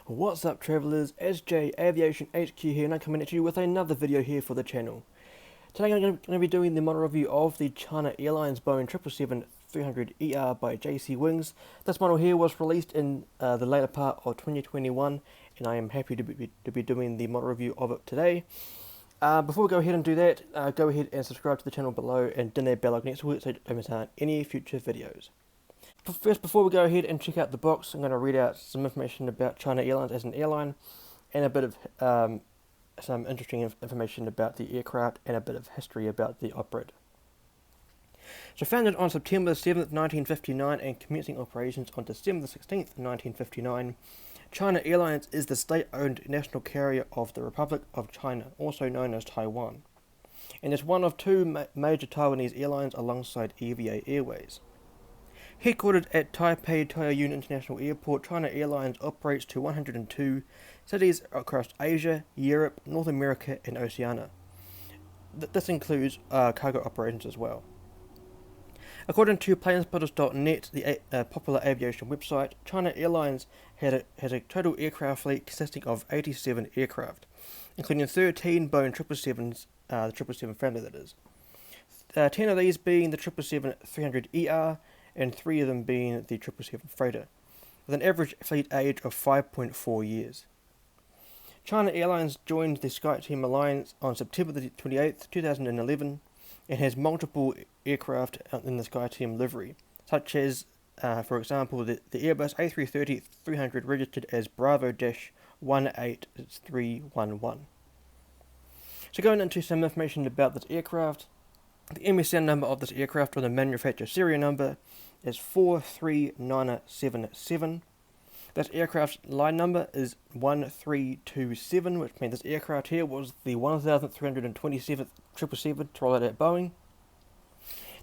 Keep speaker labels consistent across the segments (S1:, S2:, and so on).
S1: What's up travellers, SJ Aviation HQ here, and I'm coming at you with another video here for the channel. Today I'm going to be doing the model review of the China Airlines Boeing 777-300ER by JC Wings. This model here was released in the later part of 2021, and I am happy to be doing the model review of it today. Before we go ahead and do that, go ahead and subscribe to the channel below and ding that bell icon next to it so you don't miss out on any future videos. First, before we go ahead and check out the box, I'm going to read out some information about China Airlines as an airline, and a bit of some interesting information about the aircraft, and a bit of history about the operator. So founded on September 7th, 1959, and commencing operations on December 16th, 1959, China Airlines is the state-owned national carrier of the Republic of China, also known as Taiwan, and is one of two major Taiwanese airlines alongside EVA Airways. Headquartered at Taipei Taoyuan International Airport, China Airlines operates to 102 cities across Asia, Europe, North America, and Oceania. This includes cargo operations as well. According to planespotters.net, the popular aviation website, China Airlines has a total aircraft fleet consisting of 87 aircraft, including 13 Boeing 777s, the 777 family that is. 10 of these being the 777-300ER, and 3 of them being the 777 freighter, with an average fleet age of 5.4 years. China Airlines joined the SkyTeam Alliance on September 28, 2011, and has multiple aircraft in the SkyTeam livery, such as, for example, the Airbus A330-300 registered as Bravo-18311. So going into some information about this aircraft, the MSN number of this aircraft, or the manufacturer serial number, is 43977. This aircraft's line number is 1327, which means this aircraft here was the 1327th 777 to roll out at Boeing.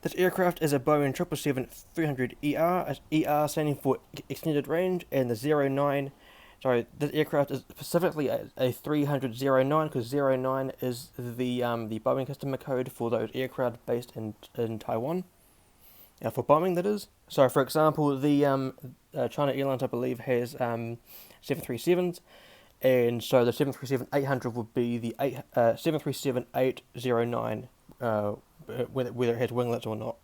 S1: This aircraft is a Boeing 777-300ER, as ER standing for Extended Range, and the this aircraft is specifically a 300-09, because 09 is the Boeing customer code for those aircraft based in Taiwan. For Boeing, that is. So, for example, the China Airlines, I believe, has 737s, and so the 737-800 would be the 737-809, whether it has winglets or not.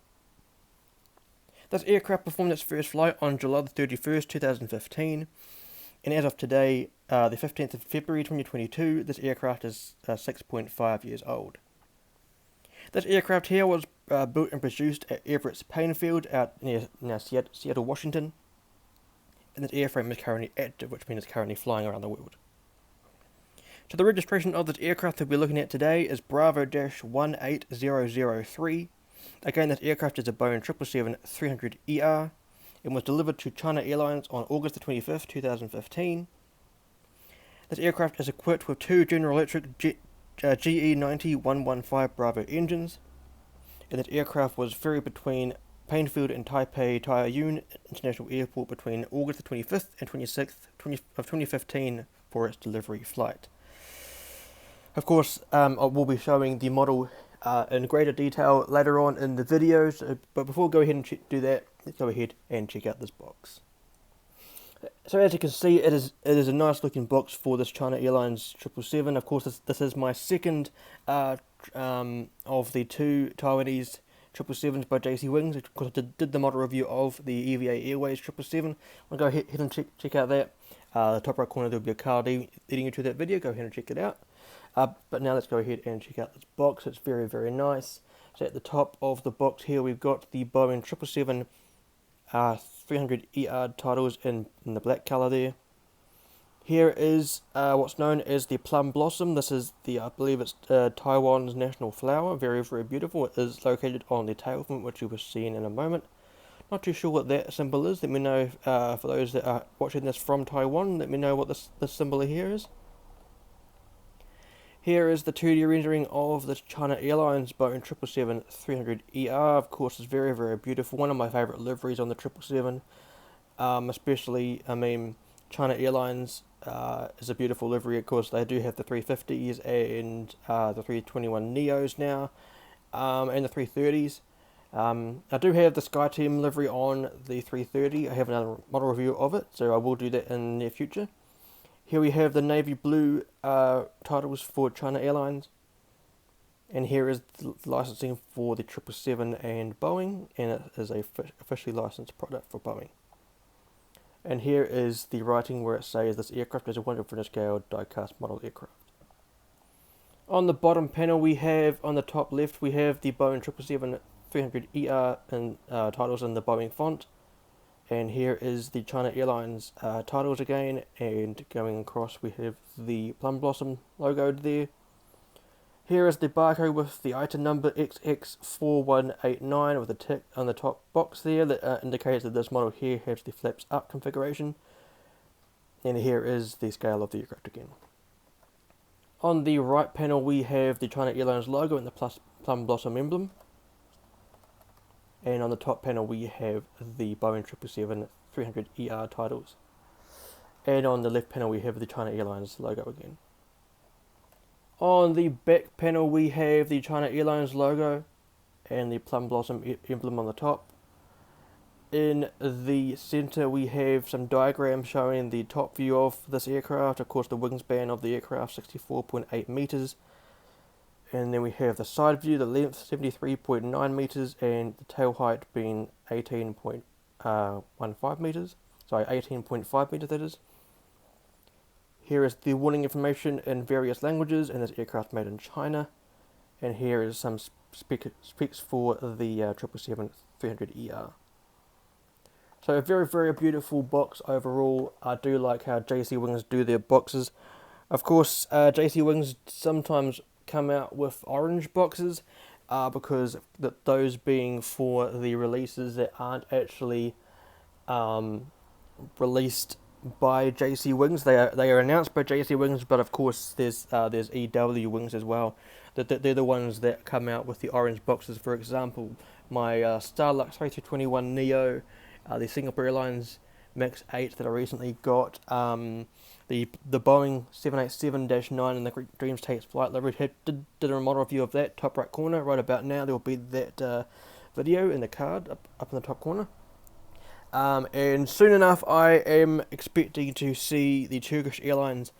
S1: This aircraft performed its first flight on July the 31st, 2015, and as of today, the 15th of February 2022, this aircraft is 6.5 years old. This aircraft here was built and produced at Everett's Painfield out near Seattle, Washington, and this airframe is currently active, which means it's currently flying around the world. So the registration of this aircraft that we're looking at today is Bravo-18003. Again, this aircraft is a Boeing 777-300ER, and was delivered to China Airlines on August the 25th, 2015. This aircraft is equipped with two General Electric GE90-115 Bravo engines, and this aircraft was ferried between Painfield and Taipei Taoyuan International Airport between August the 25th and 26th of 2015 for its delivery flight. Of course, I will be showing the model in greater detail later on in the videos, but before we go ahead and do that, let's go ahead and check out this box. So as you can see, it is a nice looking box for this China Airlines 777. Of course, this is my second of the two Taiwanese 777s by JC Wings. Of course, I did the model review of the EVA Airways 777. I'll go ahead and check out that. The top right corner there will be a card leading you to that video. Go ahead and check it out. But now let's go ahead and check out this box. It's very, very nice. So at the top of the box here, we've got the Boeing 777-300ER titles in the black colour there. Here is what's known as the plum blossom. This is I believe it's Taiwan's national flower. Very, very beautiful. It is located on the tail fin, which you will see in a moment. Not too sure what that symbol is. Let me know, for those that are watching this from Taiwan, let me know what this symbol here is. Here is the 2D rendering of the China Airlines Boeing 777-300ER. Of course, it's very, very beautiful. One of my favourite liveries on the 777. Especially, China Airlines is a beautiful livery. Of course, they do have the 350s and the 321neos now, and the 330s. I do have the SkyTeam livery on the 330. I have another model review of it, so I will do that in the near future. Here we have the navy blue titles for China Airlines, and here is the licensing for the 777 and Boeing, and it is a officially licensed product for Boeing. And here is the writing where it says this aircraft is a 100 scale die-cast model aircraft. On the bottom panel we have, on the top left, we have the Boeing 777-300ER and titles in the Boeing font. And here is the China Airlines titles again, and going across we have the Plum Blossom logo there. Here is the barcode with the item number XX4189 with a tick on the top box there that indicates that this model here has the flaps up configuration. And here is the scale of the aircraft again. On the right panel we have the China Airlines logo and the Plum Blossom emblem. And on the top panel we have the Boeing 777-300ER titles. And on the left panel we have the China Airlines logo again. On the back panel we have the China Airlines logo and the Plum Blossom emblem on the top. In the center we have some diagrams showing the top view of this aircraft, of course the wingspan of the aircraft 64.8 meters. And then we have the side view, the length 73.9 meters and the tail height being 18.15 meters. Sorry, 18.5 meters that is. Here is the warning information in various languages, and this aircraft made in China. And here is some specs for the 777-300ER. So a very, very beautiful box overall. I do like how JC Wings do their boxes. Of course, JC Wings sometimes come out with orange boxes because those being for the releases that aren't actually released by JC Wings. They are announced by JC Wings, but of course there's EW Wings as well. They're the ones that come out with the orange boxes. For example, my Starlux A321neo, the Singapore Airlines Max 8 that I recently got, the Boeing 787-9 and the Dreams Takes Flight Livery did a model review of that, top right corner. Right about now there will be that video in the card up in the top corner. And soon enough I am expecting to see the Turkish Airlines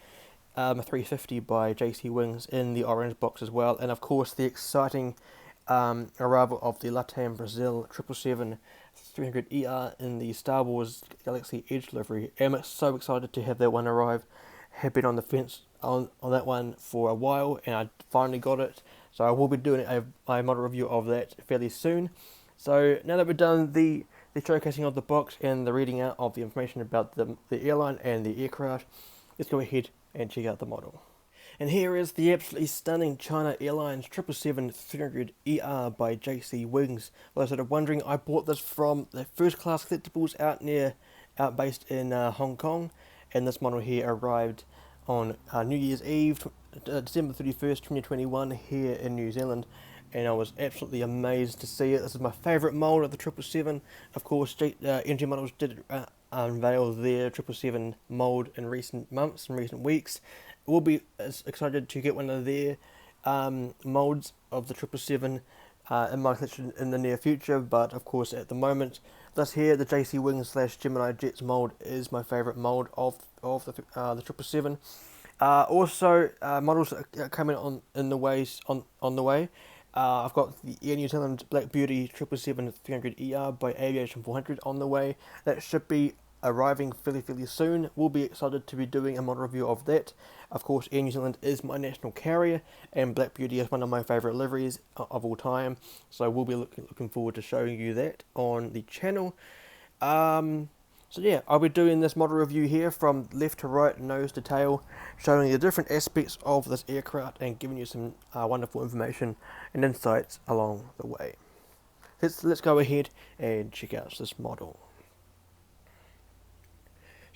S1: 350 by JC Wings in the orange box as well, and of course the exciting arrival of the Latam Brazil 777-300ER in the Star Wars Galaxy Edge livery. I'm so excited to have that one arrive. Have been on the fence on that one for a while, and I finally got it, so I will be doing a model review of that fairly soon. So now that we've done the showcasing of the box and the reading out of the information about the airline and the aircraft, let's go ahead and check out the model. And here is the absolutely stunning China Airlines 777-300ER by JC Wings. For those that are wondering, I bought this from the First Class Collectibles out based in Hong Kong, and this model here arrived on New Year's Eve, December 31st, 2021 here in New Zealand, and I was absolutely amazed to see it. This is my favourite mould of the 777. Of course, NG Models did unveil their 777 mould in recent months and recent weeks. We'll be excited to get one of their moulds of the 777 in my collection in the near future, but of course at the moment this here, the JC Wings / Gemini Jets mould, is my favourite mould of the 777. Also models are coming on the way. I've got the Air New Zealand Black Beauty 777-300ER by Aviation 400 on the way. That should be arriving fairly soon. We'll be excited to be doing a model review of that. Of course, Air New Zealand is my national carrier, and Black Beauty is one of my favourite liveries of all time. So we'll be looking forward to showing you that on the channel. So yeah, I'll be doing this model review here from left to right, nose to tail, showing you the different aspects of this aircraft and giving you some wonderful information and insights along the way. Let's go ahead and check out this model.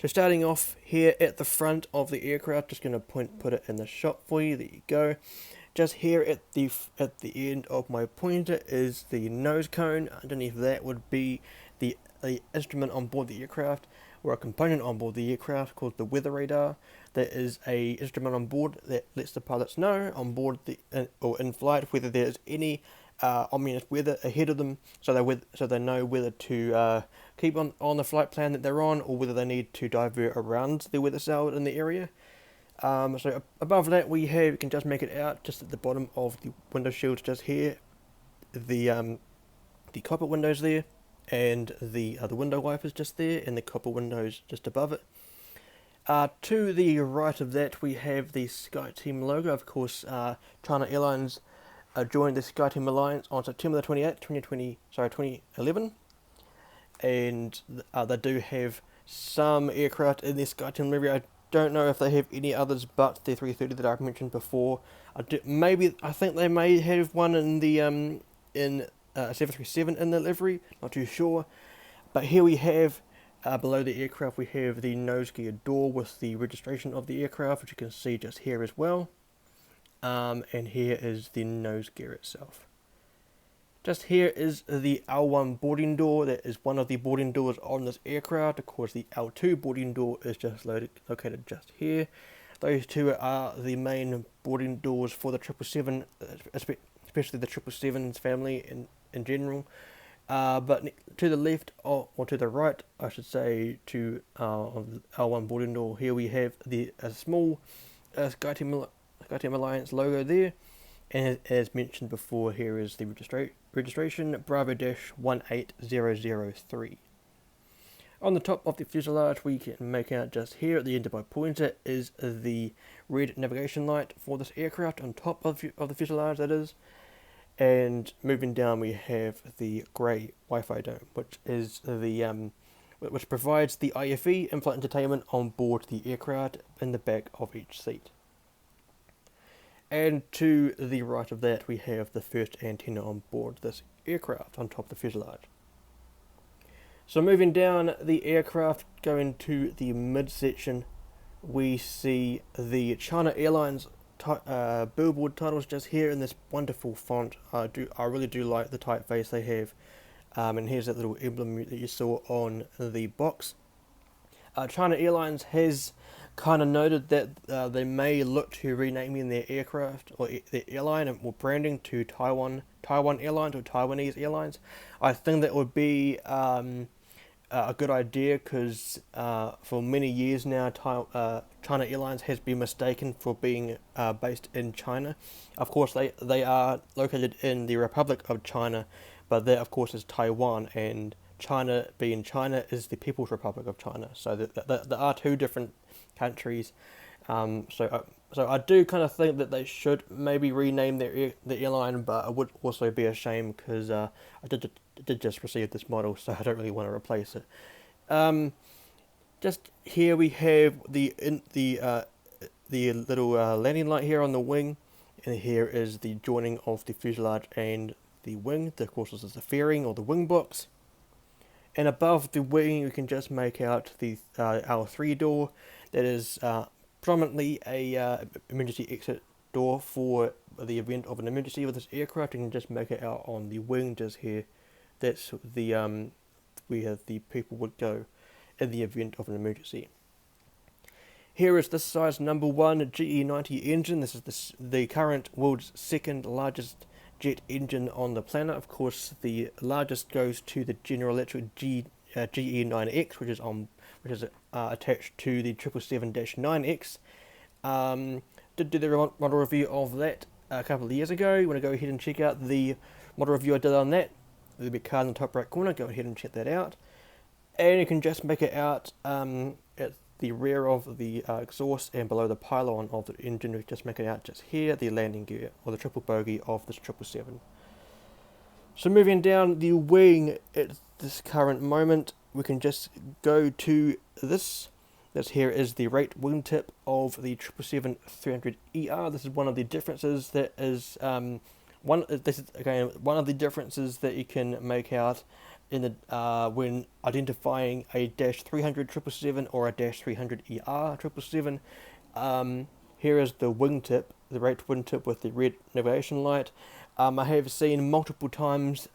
S1: So starting off here at the front of the aircraft, just going to put it in the shot for you. There you go. Just here at the end of my pointer is the nose cone. Underneath that would be the instrument on board the aircraft, or a component on board the aircraft called the weather radar. There is a instrument on board that lets the pilots know on board or in flight whether there's any ominous weather ahead of them, so they know whether to keep on the flight plan that they're on, or whether they need to divert around the weather cell in the area. So above that you can just make it out just at the bottom of the window shields just here, the copper windows there, and the window wipers just there, and the copper windows just above it. To the right of that we have the SkyTeam logo. Of course, China Airlines joined the SkyTeam Alliance on September the 28th, 2011, and they do have some aircraft in their SkyTeam livery. I don't know if they have any others but the 330 that I've mentioned before. I think they may have one in the 737 in the livery, not too sure. But here we have, below the aircraft, we have the nose gear door with the registration of the aircraft, which you can see just here as well. And here is the nose gear itself. Just here is the L1 boarding door. That is one of the boarding doors on this aircraft. Of course, the L2 boarding door is just located just here. Those two are the main boarding doors for the 777, especially the 777's family in general. But to the left, or to the right, I should say, to on the L1 boarding door, here we have a small SkyTeam Alliance logo there. And as mentioned before, here is the registration Bravo-18003. On the top of the fuselage, we can make out just here at the end of my pointer is the red navigation light for this aircraft on top of the fuselage, that is. And moving down, we have the grey Wi-Fi dome, which is which provides the IFE, in-flight entertainment, on board the aircraft in the back of each seat. And to the right of that, we have the first antenna on board this aircraft on top of the fuselage. So moving down the aircraft, going to the midsection, we see the China Airlines billboard titles just here in this wonderful font. I really do like the typeface they have. And here's that little emblem that you saw on the box. China Airlines has kind of noted that they may look to renaming their aircraft or their airline or branding to Taiwan Airlines or Taiwanese Airlines. I think that would be a good idea, because for many years now China Airlines has been mistaken for being based in China. Of course they are located in the Republic of China, but that of course is Taiwan, and China being China is the People's Republic of China. So there are two different countries. So I do kind of think that they should maybe rename the airline, but it would also be a shame, because I did just receive this model, so I don't really want to replace it. Just here we have the little landing light here on the wing, and here is the joining of the fuselage and the wing. Of course, this is the fairing or the wing box. And above the wing, you can just make out the L3 door. That is predominantly a emergency exit door for the event of an emergency with this aircraft. You can just make it out on the wing just here. That's the where the people would go in the event of an emergency. Here is the size number 1 GE90 engine. This is the current world's second largest jet engine on the planet. Of course, the largest goes to the General Electric GE9X, which is attached to the 777-9X. Did do the model review of that a couple of years ago. You want to go ahead and check out the model review I did on that. There'll be a card in the top right corner. Go ahead and check that out. And you can just make it out at the rear of the exhaust and below the pylon of the engine. We just make it out just here, the landing gear or the triple bogey of this 777. So moving down the wing at this current moment, we can just go to this. This here is the right wingtip of the 777-300ER. This is one of the differences that is one of the differences that you can make out in the when identifying a -300 777 or a -300ER 777. Here is the wingtip, the right wingtip with the red navigation light. I have seen multiple times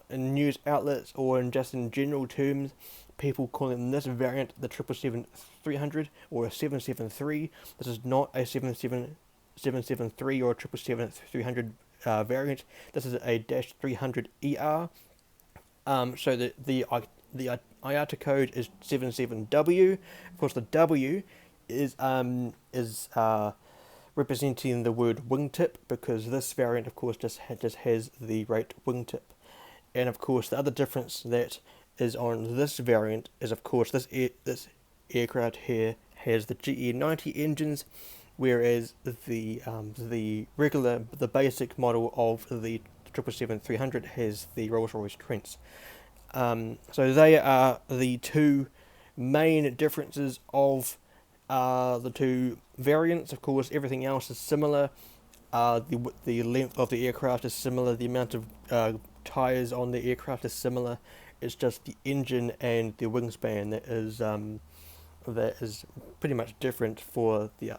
S1: in news outlets or just in general terms, people calling this variant the 777-300 or a 773. This is not a 777-3 or a 777-300 variant. This is a -300ER. So the IATA code is 77W. Of course, the W is representing the word wingtip, because this variant, of course, just has the rate wingtip. And of course, the other difference that is on this variant is, of course, this aircraft here has the GE90 engines, whereas the basic model of the 777-300 has the Rolls-Royce Trents. So they are the two main differences of the two variants. Of course, everything else is similar. The length of the aircraft is similar. The amount of tires on the aircraft is similar. It's just the engine and the wingspan that is pretty much different for the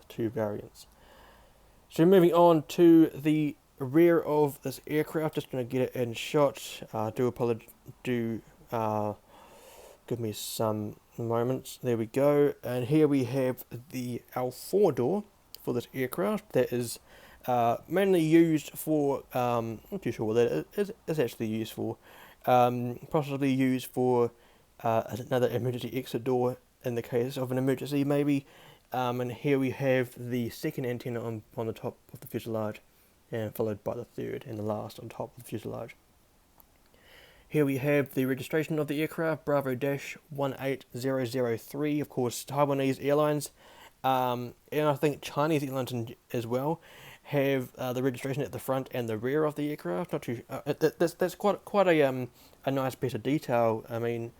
S1: two variants. So moving on to the rear of this aircraft, just going to get it in shot. Give me some moments. There we go. And here we have the L4 door for this aircraft. That is mainly used for, not too sure what that is actually used for. Possibly used for another emergency exit door in the case of an emergency, maybe. And here we have the second antenna on the top of the fuselage, and followed by the third and the last on top of the fuselage. Here we have the registration of the aircraft, Bravo-18003, of course, Taiwanese Airlines, and I think Chinese Airlines as well have the registration at the front and the rear of the aircraft. Not too. That's quite a nice bit of detail. I mean,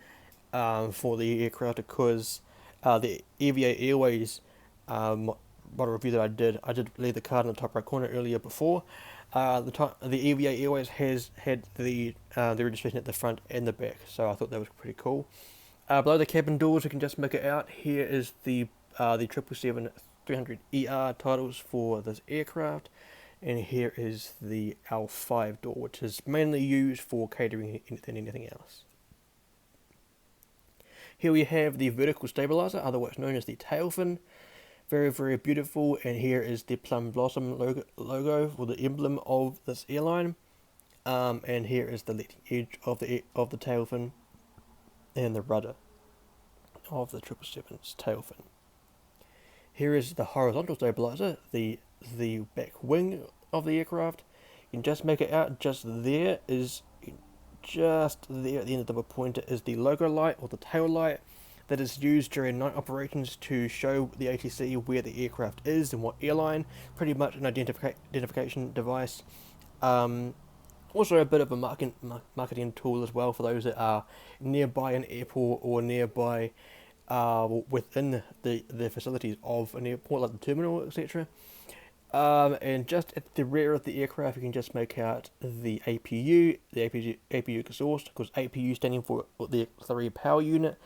S1: for the aircraft, because the EVA Airways model review that I did leave the card in the top right corner earlier before. The EVA Airways has had the registration at the front and the back, so I thought that was pretty cool. Below the cabin doors, you can just make it out. Here is the 777-300ER titles for this aircraft, and here is the L5 door, which is mainly used for catering than anything else. Here we have the vertical stabilizer, otherwise known as the tail fin. Very, very beautiful. And here is the plum blossom logo, or the emblem of this airline. And here is the leading edge of the tail fin, and the rudder of the 777's tail fin. Here is the horizontal stabilizer, the back wing of the aircraft. You can just make it out. Just there at the end of the pointer is the logo light, or the tail light, that is used during night operations to show the ATC where the aircraft is and what airline. Pretty much an identification device. Also a bit of a marketing tool as well for those that are nearby an airport or nearby within the facilities of an airport, like the terminal, etc. And just at the rear of the aircraft, you can just make out the APU exhaust, because APU standing for the auxiliary power unit,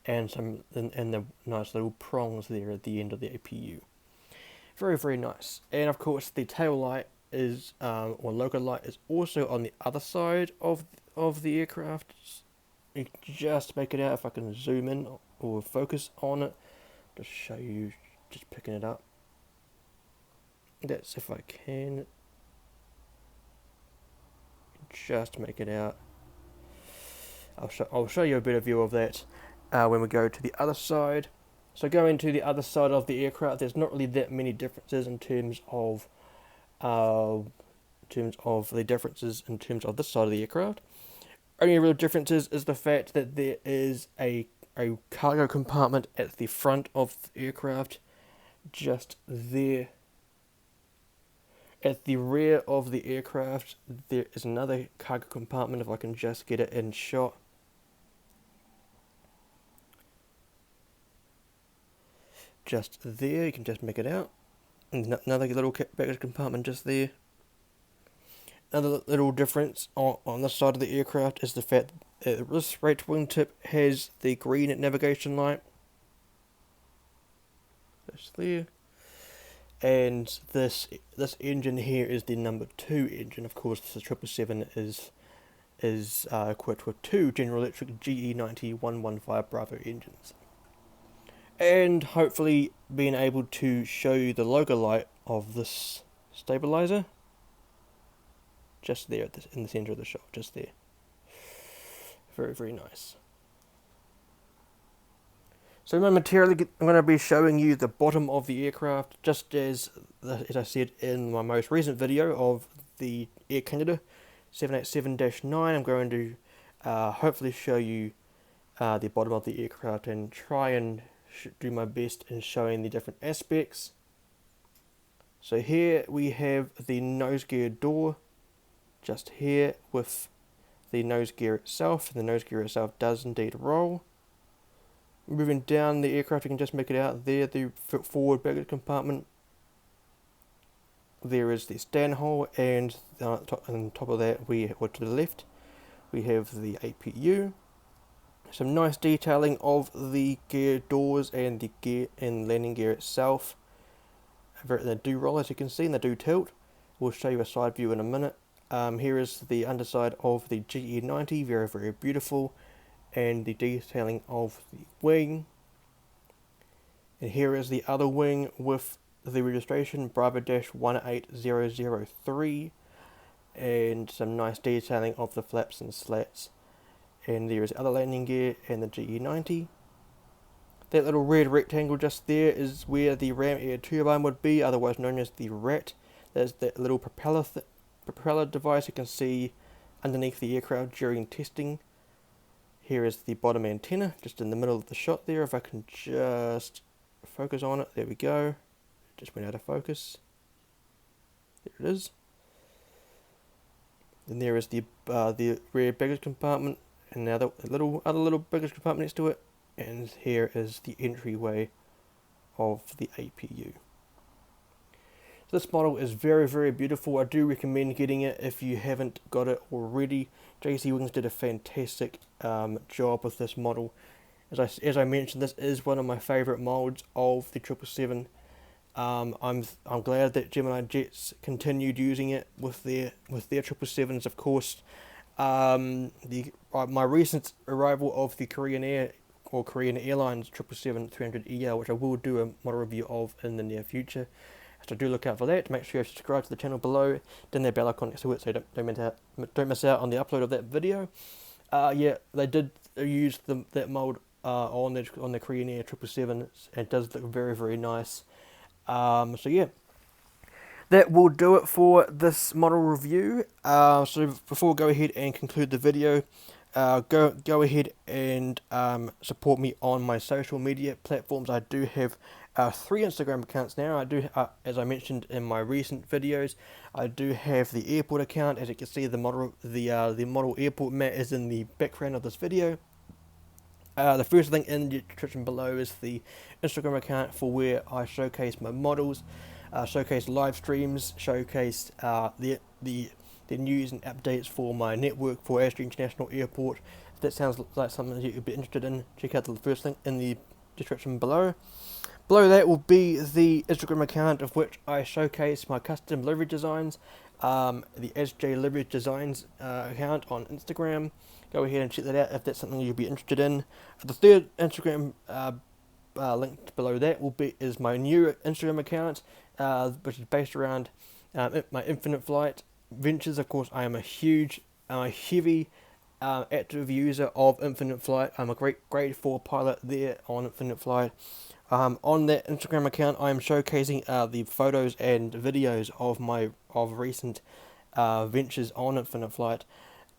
S1: and the nice little prongs there at the end of the APU. Very, very nice. And of course, the tail light is, or logo light, is also on the other side of the aircraft. You can just make it out if I can zoom in or focus on it. Just show you, just picking it up. That's if I can. Just make it out. I'll show you a better view of that when we go to the other side. So going to the other side of the aircraft, there's not really that many differences in terms of the differences in terms of this side of the aircraft. Only real differences is the fact that there is a cargo compartment at the front of the aircraft, just there. At the rear of the aircraft, there is another cargo compartment, if I can just get it in shot. Just there, you can just make it out. Another little baggage compartment just there. Another little difference on this side of the aircraft is the fact that this right wingtip has the green navigation light. Just there. And this engine here is the number 2 engine. Of course, the 777 is equipped with 2 General Electric GE90 115 Bravo engines. And hopefully being able to show you the logo light of this stabilizer. just there in the center of the shot, just there. Very, very nice. So momentarily I'm going to be showing you the bottom of the aircraft, just as I said in my most recent video of the Air Canada 787-9. I'm going to hopefully show you the bottom of the aircraft and try and do my best in showing the different aspects. So here we have the nose gear door, just here with the nose gear itself. The nose gear itself does indeed roll. Moving down the aircraft, you can just make it out there, the forward baggage compartment. There is the stand hole, and on top of that, or to the left, we have the APU. Some nice detailing of the gear doors and the gear and landing gear itself. They do roll, as you can see, and they do tilt. We'll show you a side view in a minute. Here is the underside of the GE90, very, very beautiful. And the detailing of the wing. And here is the other wing with the registration Bravo-18003, and some nice detailing of the flaps and slats. And there is other landing gear and the GE90. That little red rectangle just there is where the ram air turbine would be, otherwise known as the RAT. There's that little propeller device you can see underneath the aircraft during testing. Here is the bottom antenna, just in the middle of the shot there. If I can just focus on it, there we go. Just went out of focus. There it is. Then there is the rear baggage compartment, and now the other little baggage compartment next to it. And here is the entryway of the APU. This model is very, very beautiful. I do recommend getting it if you haven't got it already. JC Wings did a fantastic job with this model. As I mentioned, this is one of my favourite molds of the 777. I'm glad that Gemini Jets continued using it with their 777s. Of course, my recent arrival of the Korean Airlines 777-300ER, which I will do a model review of in the near future. So do look out for that. Make sure you subscribe to the channel below, then the bell icon next to it, so don't miss out on the upload of that video. Yeah, they did use that mold on the Korean Air 777, and it does look very, very nice. So yeah, that will do it for this model review. So before we go ahead and conclude the video, go ahead and support me on my social media platforms. I do have 3 Instagram accounts now. I do, as I mentioned in my recent videos, I do have the airport account. As you can see, the model airport mat is in the background of this video. The first link in the description below is the Instagram account for where I showcase my models, showcase live streams, showcase the news and updates for my network for Austria International Airport. If that sounds like something that you'd be interested in, check out the first link in the description below. Below that will be the Instagram account of which I showcase my custom livery designs, the SJ Livery Designs account on Instagram. Go ahead and check that out if that's something you'd be interested in. The third Instagram link below that is my new Instagram account, which is based around my infinite flight ventures. Of course, I am a heavy active user of infinite flight. I'm a grade 4 pilot there on infinite flight. On that Instagram account, I am showcasing the photos and videos of recent ventures on infinite flight.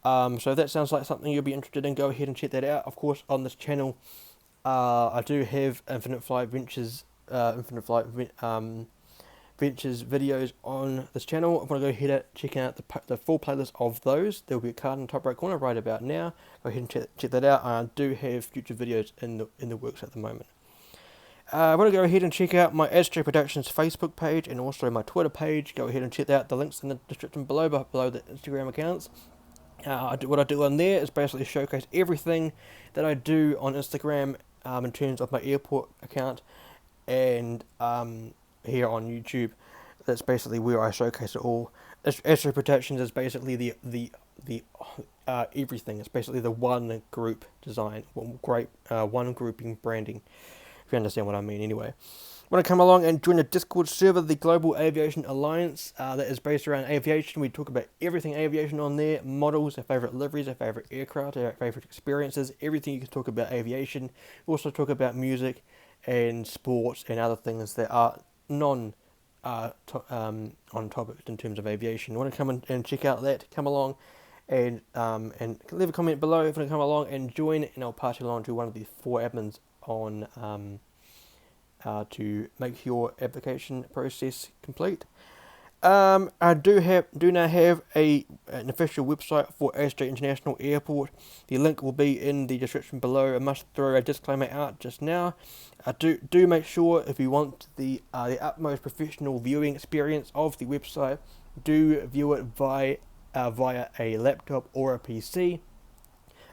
S1: So if that sounds like something you'll be interested in, go ahead and check that out. Of course, on this channel, I do have infinite flight ventures, ventures videos on this channel. I'm going to go ahead and check out the full playlist of those. There will be a card in the top right corner right about now. Go ahead and check that out. I do have future videos in the works at the moment. I want to go ahead and check out my SJ Productions Facebook page and also my Twitter page. Go ahead and check out the links in the description below the Instagram accounts. What I do on there is basically showcase everything that I do on Instagram in terms of my airport account, and here on YouTube. That's basically where I showcase it all. SJ Productions is basically the everything. It's basically the one group design, one grouping branding. if you understand what I mean anyway. Want to come along and join the Discord server, the Global Aviation Alliance, that is based around aviation. We talk about everything aviation on there, models, our favourite liveries, our favourite aircraft, our favourite experiences, everything you can talk about aviation. We also talk about music and sports and other things that are on topic in terms of aviation. You want to come and check out that, come along and leave a comment below if you want to come along and join, and I'll pass you along to one of the 4 admins on to make your application process complete. I do now have an official website for SJ International Airport. The link will be in the description below. I must throw a disclaimer out just now. Do make sure, if you want the utmost professional viewing experience of the website, do view it via a laptop or a PC.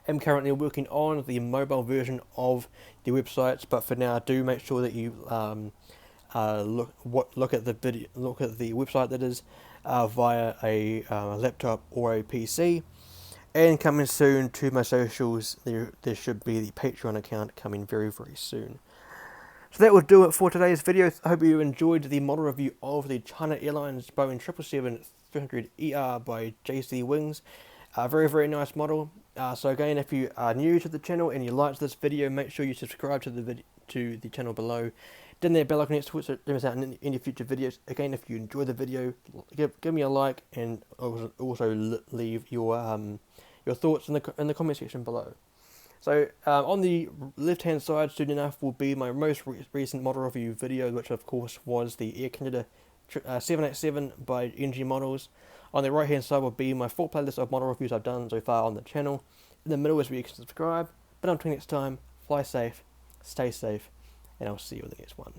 S1: I'm currently working on the mobile version of the websites, but for now, do make sure that you look at the website that is via a laptop or a PC. And coming soon to my socials, there should be the Patreon account coming very soon. So that will do it for today's video. I hope you enjoyed the model review of the China Airlines Boeing 777-300ER by JC Wings. Very nice model. So again, if you are new to the channel and you liked this video, make sure you subscribe to the channel below. Then that bell icon next to it so don't miss out on any future videos. Again, if you enjoy the video, give me a like, and also leave your thoughts in the comment section below. So on the left hand side, soon enough, will be my most recent model review video, which of course was the Air Canada 787 by NG Models. On the right hand side will be my full playlist of model reviews I've done so far on the channel. In the middle is where you can subscribe. But until next time, fly safe, stay safe, and I'll see you in the next one.